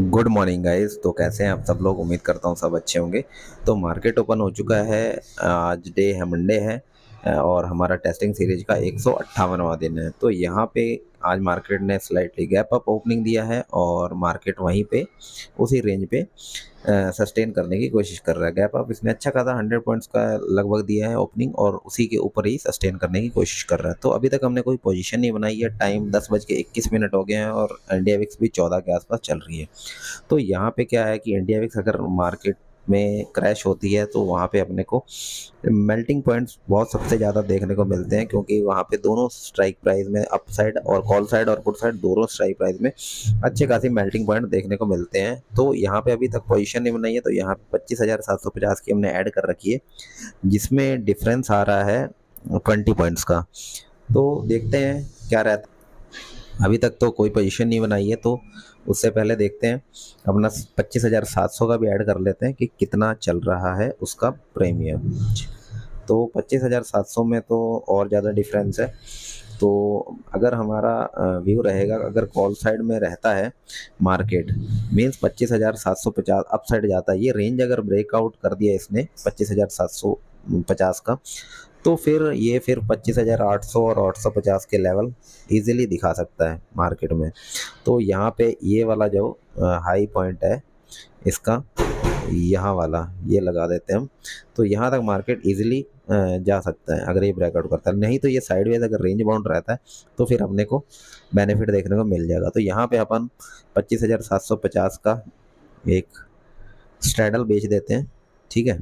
Good morning guys. तो कैसे हैं आप सब लोग? उम्मीद करता हूँ सब अच्छे होंगे। तो मार्केट ओपन हो चुका है। आज डे है, मंडे है। और हमारा टेस्टिंग सीरीज का 158वां दिन है। तो यहाँ पे आज मार्केट ने स्लाइटली गैप अप ओपनिंग दिया है और मार्केट वहीं पे उसी रेंज पे सस्टेन करने की कोशिश कर रहा है। गैप अप इसने अच्छा खासा 100 पॉइंट्स का लगभग दिया है ओपनिंग, और उसी के ऊपर ही सस्टेन करने की कोशिश कर रहा है। तो अभी तक हमने कोई पोजीशन नहीं बनाई है। टाइम 10:21 हो गए हैं और इंडिया विक्स भी 14 के आसपास चल रही है। तो यहाँ पे क्या है कि इंडिया विक्स अगर मार्केट में क्रैश होती है तो वहाँ पे अपने को मेल्टिंग पॉइंट्स बहुत सबसे ज़्यादा देखने को मिलते हैं, क्योंकि वहाँ पे दोनों स्ट्राइक प्राइस में, अप साइड और कॉल साइड और पुट साइड, दोनों स्ट्राइक प्राइस में अच्छे खासी मेल्टिंग पॉइंट देखने को मिलते हैं। तो यहाँ पे अभी तक पोजीशन नहीं बनाई है। तो यहाँ पे 25,750 की हमने ऐड कर रखी है, जिसमें डिफरेंस आ रहा है 20 पॉइंट्स का। तो देखते हैं क्या रहता है। अभी तक तो कोई पोजीशन नहीं बनाई है, तो उससे पहले देखते हैं अपना 25,700 का भी ऐड कर लेते हैं कि कितना चल रहा है उसका प्रीमियम। तो 25,700 में तो और ज़्यादा डिफरेंस है। तो अगर हमारा व्यू रहेगा, अगर कॉल साइड में रहता है मार्केट, मीन्स 25,750 अप साइड जाता है, ये रेंज अगर ब्रेकआउट कर दिया इसने 25,750 का, तो फिर 25,800 और 850 के लेवल इजीली दिखा सकता है मार्केट में। तो यहाँ पे ये वाला जो हाई पॉइंट है इसका, यहाँ वाला ये लगा देते हैं हम। तो यहाँ तक मार्केट इजीली जा सकता है अगर ये ब्रेकआउट करता है। नहीं तो ये साइडवेज अगर रेंज बाउंड रहता है तो फिर अपने को बेनिफिट देखने को मिल जाएगा। तो यहाँ पे अपन 25,750 का एक स्ट्रैडल बेच देते हैं। ठीक है,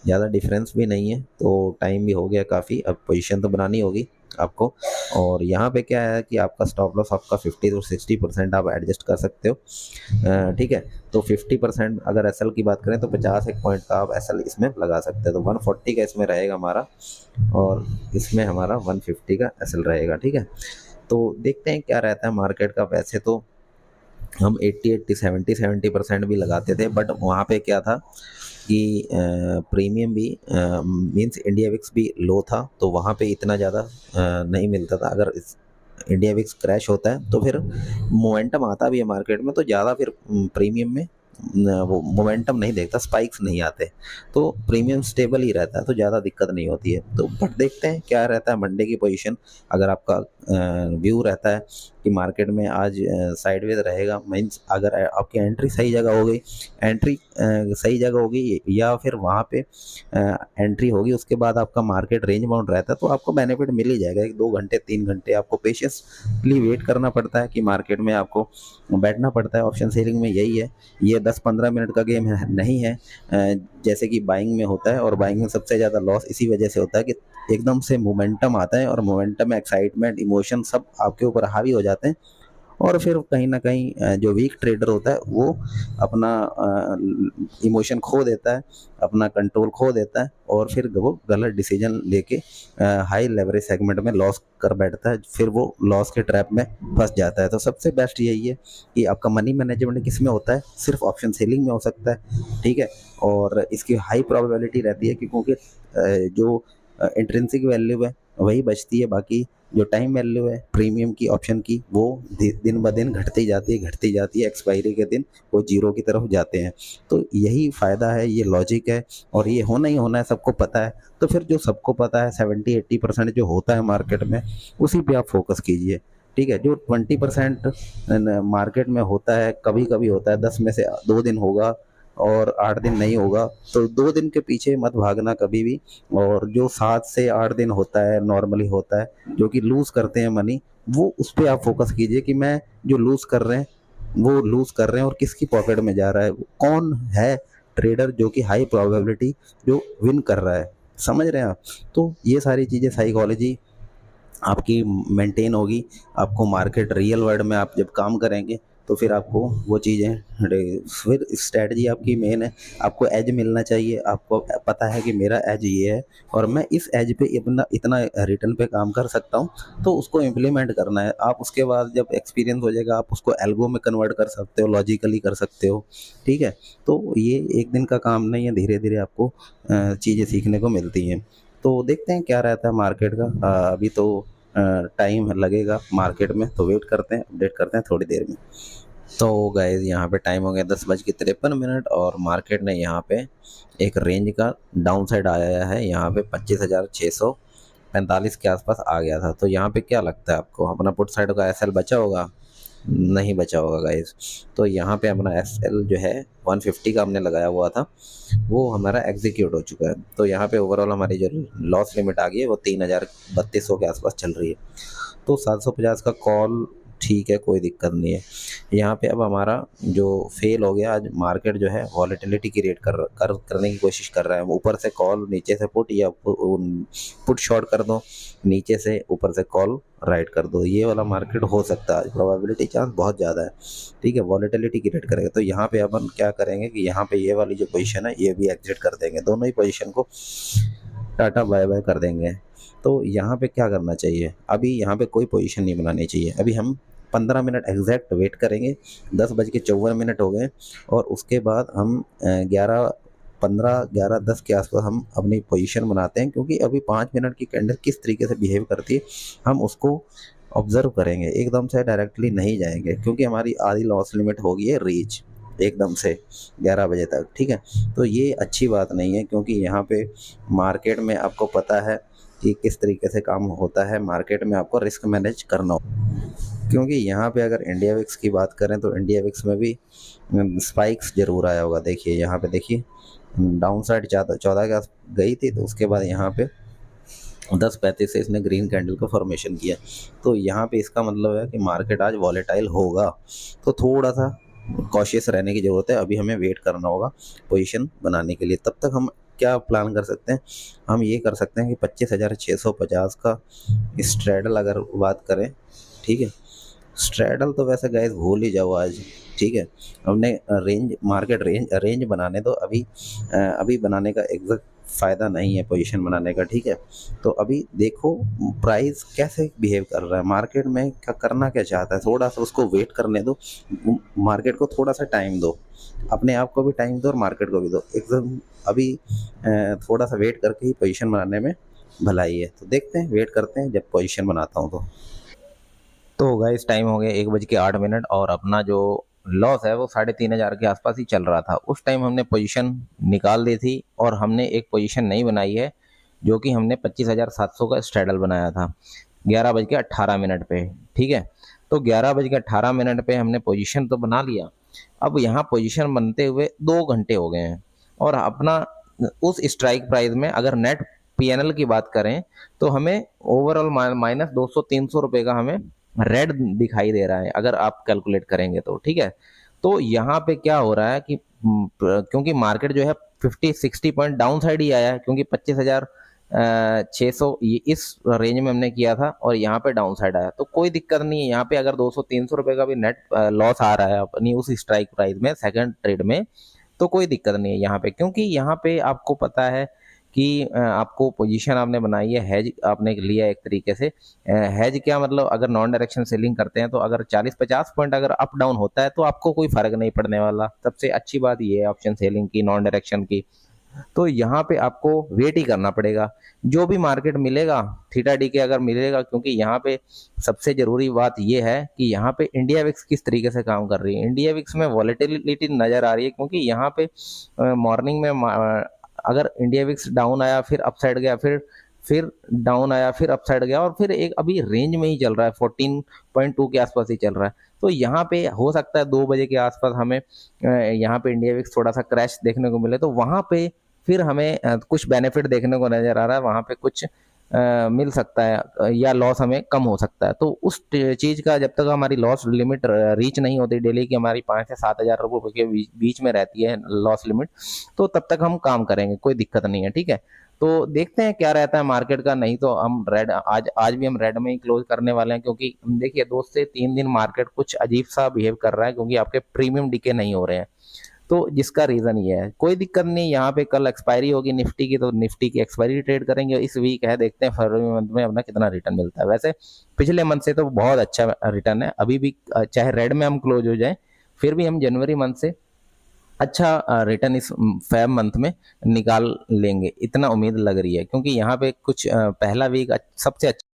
ज़्यादा डिफरेंस भी नहीं है, तो टाइम भी हो गया काफ़ी, अब पोजीशन तो बनानी होगी आपको। और यहाँ पे क्या है कि आपका स्टॉप लॉस आपका 50 to 60% आप एडजस्ट कर सकते हो। ठीक है, तो 50% अगर एसएल की बात करें तो 50 एक पॉइंट का आप एसएल इसमें लगा सकते हैं। तो 140 का इसमें रहेगा हमारा, और इसमें हमारा 150 का एसएल रहेगा। ठीक है, तो देखते हैं क्या रहता है मार्केट का। वैसे तो हम 80 70% भी लगाते थे, बट वहाँ पे क्या था कि प्रीमियम भी मींस इंडिया विक्स भी लो था, तो वहाँ पे इतना ज़्यादा नहीं मिलता था। अगर इंडिया विक्स क्रैश होता है तो फिर मोमेंटम आता भी है मार्केट में, तो ज़्यादा फिर प्रीमियम में वो मोमेंटम नहीं देखता, स्पाइक्स नहीं आते। तो प्रीमियम स्टेबल ही रहता है, तो ज़्यादा दिक्कत नहीं होती है। तो बट देखते हैं क्या रहता है मंडे की पोजीशन। अगर आपका व्यू रहता है कि मार्केट में आज साइडवेज रहेगा, मीन्स अगर आपकी एंट्री सही जगह हो गई, एंट्री सही जगह होगी, या फिर वहाँ पे एंट्री होगी, उसके बाद आपका मार्केट रेंज बाउंड रहता है, तो आपको बेनिफिट मिल ही जाएगा। 1-2 घंटे 3 घंटे आपको पेशेंसली वेट करना पड़ता है कि मार्केट में आपको बैठना पड़ता है। ऑप्शन सेलिंग में यही है, ये 10-15 मिनट का गेम नहीं है जैसे कि बाइंग में होता है। और बाइंग में सबसे ज़्यादा लॉस इसी वजह से होता है कि एकदम से मोमेंटम आता है, और मोमेंटम में एक्साइटमेंट, इमोशन सब आपके ऊपर हावी हो जाते हैं, और फिर कहीं ना कहीं जो वीक ट्रेडर होता है वो अपना इमोशन खो देता है, अपना कंट्रोल खो देता है, और फिर वो गलत डिसीजन लेके हाई लेवरेज सेगमेंट में लॉस कर बैठता है, फिर वो लॉस के ट्रैप में फंस जाता है। तो सबसे बेस्ट यही है कि आपका मनी मैनेजमेंट किस में होता है, सिर्फ ऑप्शन सेलिंग में हो सकता है। ठीक है, और इसकी हाई प्रोबेबिलिटी रहती है कि क्योंकि जो इंट्रिंसिक वैल्यू है वही बचती है, बाकी जो टाइम वैल्यू है प्रीमियम की, ऑप्शन की, वो दिन ब दिन घटती जाती है, घटती जाती है। एक्सपायरी के दिन वो जीरो की तरफ जाते हैं। तो यही फ़ायदा है, ये लॉजिक है, और ये होना ही होना है, सबको पता है। तो फिर जो सबको पता है 70-80% जो होता है मार्केट में, उसी पे आप फोकस कीजिए। ठीक है, जो 20% मार्केट में होता है, कभी कभी होता है, 10 में से 2 दिन होगा और 8 दिन नहीं होगा, तो 2 दिन के पीछे मत भागना कभी भी। और जो 7 से 8 दिन होता है, नॉर्मली होता है, जो कि लूज करते हैं मनी, वो उस पर आप फोकस कीजिए कि मैं जो लूज कर रहे हैं वो लूज कर रहे हैं और किसकी पॉकेट में जा रहा है, कौन है ट्रेडर जो कि हाई प्रोबेबिलिटी जो विन कर रहा है। समझ रहे हैं आप? तो ये सारी चीज़ें, साइकोलॉजी आपकी मेंटेन होगी। आपको मार्केट रियल वर्ल्ड में आप जब काम करेंगे तो फिर आपको वो चीज़ें, फिर स्ट्रेटजी आपकी मेन है। आपको एज मिलना चाहिए, आपको पता है कि मेरा एज ये है और मैं इस एज पे अपना इतना रिटर्न पे काम कर सकता हूँ, तो उसको इम्प्लीमेंट करना है। आप उसके बाद जब एक्सपीरियंस हो जाएगा आप उसको एल्गो में कन्वर्ट कर सकते हो, लॉजिकली कर सकते हो। ठीक है, तो ये एक दिन का काम नहीं है, धीरे धीरे आपको चीज़ें सीखने को मिलती हैं। तो देखते हैं क्या रहता है मार्केट का। अभी तो टाइम लगेगा मार्केट में, तो वेट करते हैं, अपडेट करते हैं थोड़ी देर में। तो गाइस यहाँ पे टाइम हो गया 10:53 और मार्केट ने यहाँ पे एक रेंज का डाउन साइड आया है। यहाँ पे 25,645 के आसपास आ गया था। तो यहाँ पे क्या लगता है आपको, अपना पुट साइड का एसएल बचा होगा? नहीं बचा होगा गाइस। तो यहाँ पे अपना एसएल जो है 150 का हमने लगाया हुआ था, वो हमारा एग्जीक्यूट हो चुका है। तो यहाँ पे ओवरऑल हमारी जो लॉस लिमिट आ गई है वो 3,032 के आसपास चल रही है। तो 750 का कॉल ठीक है, कोई दिक्कत नहीं है। यहाँ पे अब हमारा जो फेल हो गया, आज मार्केट जो है वॉलेटिलिटी क्रिएट करने की कोशिश कर रहा है। ऊपर से कॉल, नीचे से पुट, या पुट शॉर्ट कर दो, नीचे से ऊपर से कॉल राइट कर दो। ये वाला मार्केट हो सकता है, प्रोबेबिलिटी चांस बहुत ज़्यादा है। ठीक है, वॉलेटिलिटी क्रिएट करेगा। तो यहाँ पे अपन क्या करेंगे कि यहाँ पे ये वाली जो पोजीशन है ये भी एग्जिट कर देंगे, दोनों ही पोजीशन को टाटा बाय बाय कर देंगे। तो यहाँ पे क्या करना चाहिए, अभी यहाँ पे कोई पोजीशन नहीं बनानी चाहिए। अभी हम 15 मिनट एग्जैक्ट वेट करेंगे। 10:54 हो गए और उसके बाद हम 11:15 11:10 के आसपास हम अपनी पोजीशन बनाते हैं, क्योंकि अभी 5 मिनट की कैंडल किस तरीके से बिहेव करती है हम उसको ऑब्जर्व करेंगे। एकदम से डायरेक्टली नहीं जाएंगे, क्योंकि हमारी आधी लॉस लिमिट होगी है रीच एकदम से 11 बजे तक। ठीक है, तो ये अच्छी बात नहीं है, क्योंकि यहाँ पे मार्केट में आपको पता है कि किस तरीके से काम होता है। मार्केट में आपको रिस्क मैनेज करना हो, क्योंकि यहाँ पे अगर इंडिया विक्स की बात करें तो इंडिया विक्स में भी स्पाइक्स जरूर आया होगा। देखिए यहाँ पे, देखिए डाउन साइड 14 के आस गई थी, तो उसके बाद यहाँ पे 10:35 से इसने ग्रीन कैंडल का फॉर्मेशन किया। तो यहाँ पे इसका मतलब है कि मार्केट आज वॉलेटाइल होगा। तो थोड़ा सा कॉशियस रहने की ज़रूरत है। अभी हमें वेट करना होगा पोजीशन बनाने के लिए। तब तक हम क्या प्लान कर सकते हैं, हम ये कर सकते हैं कि 25,650 का स्ट्रेडल अगर बात करें। ठीक है, स्ट्रेडल तो वैसे गाइस भूल ही जाओ आज। ठीक है, हमने रेंज, मार्केट रेंज बनाने दो अभी। अभी बनाने का एग्जैक्ट फ़ायदा नहीं है पोजीशन बनाने का। ठीक है, तो अभी देखो प्राइस कैसे बिहेव कर रहा है, मार्केट में क्या करना क्या चाहता है, थोड़ा सा उसको वेट करने दो। मार्केट को थोड़ा सा टाइम दो, अपने आप को भी टाइम दो और मार्केट को भी दो। एकदम अभी थोड़ा सा वेट करके ही पोजीशन बनाने में भलाई है। तो देखते हैं, वेट करते हैं जब पोजीशन बनाता हूँ तो गाइस टाइम हो गया 1:08 और अपना जो लॉस है वो 3,500 के आसपास ही चल रहा था। उस टाइम हमने पोजीशन निकाल दी थी और हमने एक पोजीशन नहीं बनाई है, जो कि हमने 25,700 का स्ट्रेडल बनाया था 11:18 पे। ठीक है, तो 11:18 पे हमने पोजीशन तो बना लिया। अब यहाँ पोजीशन बनते हुए 2 घंटे हो गए हैं और अपना उस स्ट्राइक प्राइस में अगर नेट पीएनएल की बात करें तो हमें ओवरऑल माइनस 200-300 रुपए का हमें रेड दिखाई दे रहा है, अगर आप कैलकुलेट करेंगे तो। ठीक है, तो यहाँ पे क्या हो रहा है कि क्योंकि मार्केट जो है 50-60 पॉइंट डाउन साइड ही आया है, क्योंकि 25,600 इस रेंज में हमने किया था और यहाँ पे डाउन साइड आया। तो कोई दिक्कत नहीं है, यहाँ पे अगर 200-300 रुपए का भी नेट लॉस आ रहा है अपनी उस स्ट्राइक प्राइस में सेकंड ट्रेड में, तो कोई दिक्कत नहीं है यहाँ पे। क्योंकि यहाँ पे आपको पता है कि आपको पोजीशन आपने बनाई है, हेज आपने लिया एक तरीके से। हेज क्या मतलब, अगर नॉन डायरेक्शन सेलिंग करते हैं तो अगर 40-50 पॉइंट अगर अप डाउन होता है तो आपको कोई फर्क नहीं पड़ने वाला। सबसे अच्छी बात ये है ऑप्शन सेलिंग की, नॉन डायरेक्शन की। तो यहाँ पे आपको वेट ही करना पड़ेगा, जो भी मार्केट मिलेगा थीटा डी के अगर मिलेगा। क्योंकि यहाँ पे सबसे जरूरी बात ये है कि यहाँ पे इंडिया विक्स किस तरीके से काम कर रही है। इंडिया विक्स में वॉलेटिलिटी नजर आ रही है, क्योंकि यहाँ पे मॉर्निंग में अगर इंडिया विक्स डाउन आया, फिर अपसाइड गया, फिर डाउन आया, फिर अपसाइड गया, और फिर एक अभी रेंज में ही चल रहा है, 14.2 के आसपास ही चल रहा है। तो यहाँ पे हो सकता है 2 बजे के आसपास हमें यहाँ पे इंडिया विक्स थोड़ा सा क्रैश देखने को मिले, तो वहां पे फिर हमें कुछ बेनिफिट देखने को नजर आ रहा है। वहां पे कुछ मिल सकता है या लॉस हमें कम हो सकता है। तो उस चीज का जब तक हमारी लॉस लिमिट रीच नहीं होती डेली की, हमारी 5 से 7 हजार रुपए के बीच में रहती है लॉस लिमिट, तो तब तक हम काम करेंगे, कोई दिक्कत नहीं है। ठीक है, तो देखते हैं क्या रहता है मार्केट का। नहीं तो हम रेड, आज भी हम रेड में ही क्लोज करने वाले हैं, क्योंकि देखिए 2 से 3 दिन मार्केट कुछ अजीब सा बिहेव कर रहा है, क्योंकि आपके प्रीमियम डिके नहीं हो रहे हैं। तो जिसका रीजन ये है, कोई दिक्कत नहीं। यहाँ पे कल एक्सपायरी होगी निफ्टी की, तो निफ्टी की एक्सपायरी ट्रेड करेंगे। इस वीक है, देखते हैं फरवरी मंथ में अपना कितना रिटर्न मिलता है। वैसे पिछले मंथ से तो बहुत अच्छा रिटर्न है। अभी भी चाहे रेड में हम क्लोज हो जाए, फिर भी हम जनवरी मंथ से अच्छा रिटर्न इस फेब मंथ में निकाल लेंगे, इतना उम्मीद लग रही है। क्योंकि यहाँ पे कुछ पहला वीक सबसे अच्छा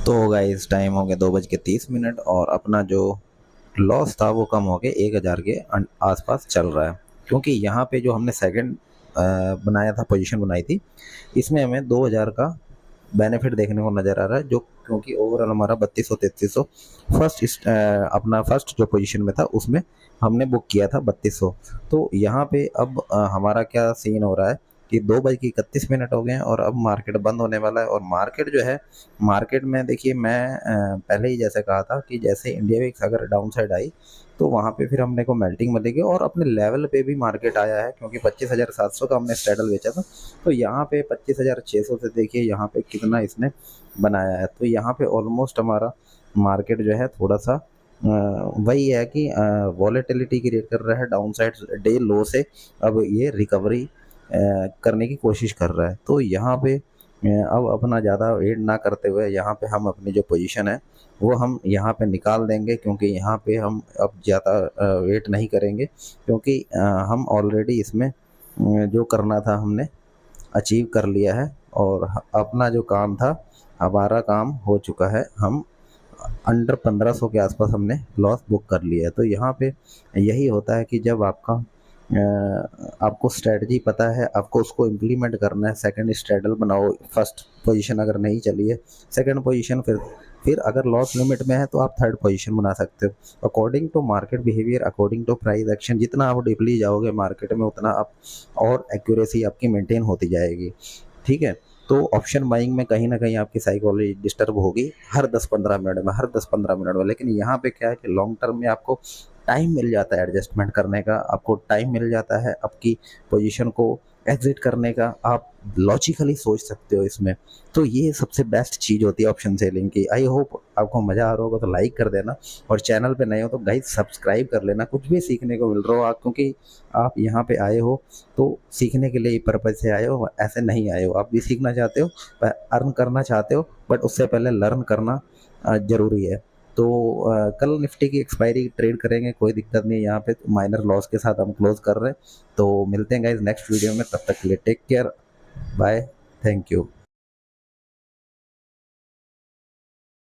तो गाइस टाइम हो गया 2:30 और अपना जो लॉस था वो कम हो के 1000 के आसपास चल रहा है, क्योंकि यहाँ पे जो हमने सेकंड बनाया था, पोजीशन बनाई थी, इसमें हमें 2000 का बेनिफिट देखने को नज़र आ रहा है, जो क्योंकि ओवरऑल हमारा 3200 3300 अपना फर्स्ट जो पोजीशन में था उसमें हमने बुक किया था 3200। तो यहाँ पे अब हमारा क्या सीन हो रहा है कि 2:31 हो गए हैं और अब मार्केट बंद होने वाला है। और मार्केट जो है, मार्केट में देखिए मैं पहले ही जैसे कहा था कि जैसे इंडिया विक्स अगर डाउन साइड आई तो वहाँ पे फिर हमने को मेल्टिंग मिलेगी और अपने लेवल पे भी मार्केट आया है, क्योंकि 25,700 का हमने स्ट्रेडल बेचा था। तो यहाँ पे 25,600 से देखिए यहाँ पे कितना इसने बनाया है। तो यहाँ पे ऑलमोस्ट हमारा मार्केट जो है थोड़ा सा वही है कि वॉलेटिलिटी क्रिएट कर रहा है डाउन साइड डे लो से। अब ये रिकवरी करने की कोशिश कर रहा है। तो यहाँ पे अब अपना ज़्यादा वेट ना करते हुए यहाँ पे हम अपनी जो पोजीशन है वो हम यहाँ पे निकाल देंगे, क्योंकि यहाँ पे हम अब ज़्यादा वेट नहीं करेंगे, क्योंकि हम ऑलरेडी इसमें जो करना था हमने अचीव कर लिया है। और अपना जो काम था, हमारा काम हो चुका है। हम अंडर 1500 के आसपास हमने लॉस बुक कर लिया है। तो यहाँ पे यही होता है कि जब आपको स्ट्रेटजी पता है, आपको उसको इम्प्लीमेंट करना है। सेकंड स्ट्रेडल बनाओ, फर्स्ट पोजीशन अगर नहीं चली है, सेकंड पोजीशन, फिर अगर लॉस लिमिट में है तो आप थर्ड पोजीशन बना सकते हो according to market behaviour, according to price action. जितना आप डीपली जाओगे मार्केट में उतना आप और एक्यूरेसी आपकी मेंटेन होती जाएगी। ठीक है। तो ऑप्शन बाइंग में कहीं ना कहीं आपकी साइकोलॉजी डिस्टर्ब होगी हर 10-15 मिनट में, हर 10-15 मिनट में। लेकिन यहाँ पे क्या है कि लॉन्ग टर्म में आपको टाइम मिल जाता है एडजस्टमेंट करने का, आपको टाइम मिल जाता है आपकी पोजीशन को एग्जिट करने का, आप लॉजिकली सोच सकते हो इसमें। तो ये सबसे बेस्ट चीज़ होती है ऑप्शन सेलिंग की। आई होप आपको मज़ा आ रहा होगा, तो लाइक कर देना और चैनल पे नए हो तो गाइस सब्सक्राइब कर लेना। कुछ भी सीखने को मिल रहा हो आप, क्योंकि आप यहाँ पे आए हो तो सीखने के लिए पर्पज से आए हो, ऐसे नहीं आए हो। आप भी सीखना चाहते हो, अर्न करना चाहते हो, बट उससे पहले लर्न करना ज़रूरी है। तो कल निफ्टी की एक्सपायरी ट्रेड करेंगे, कोई दिक्कत नहीं है। यहाँ पे माइनर लॉस के साथ हम क्लोज कर रहे हैं। तो मिलते हैं गाइज नेक्स्ट वीडियो में, तब तक के लिए take care, bye, thank you.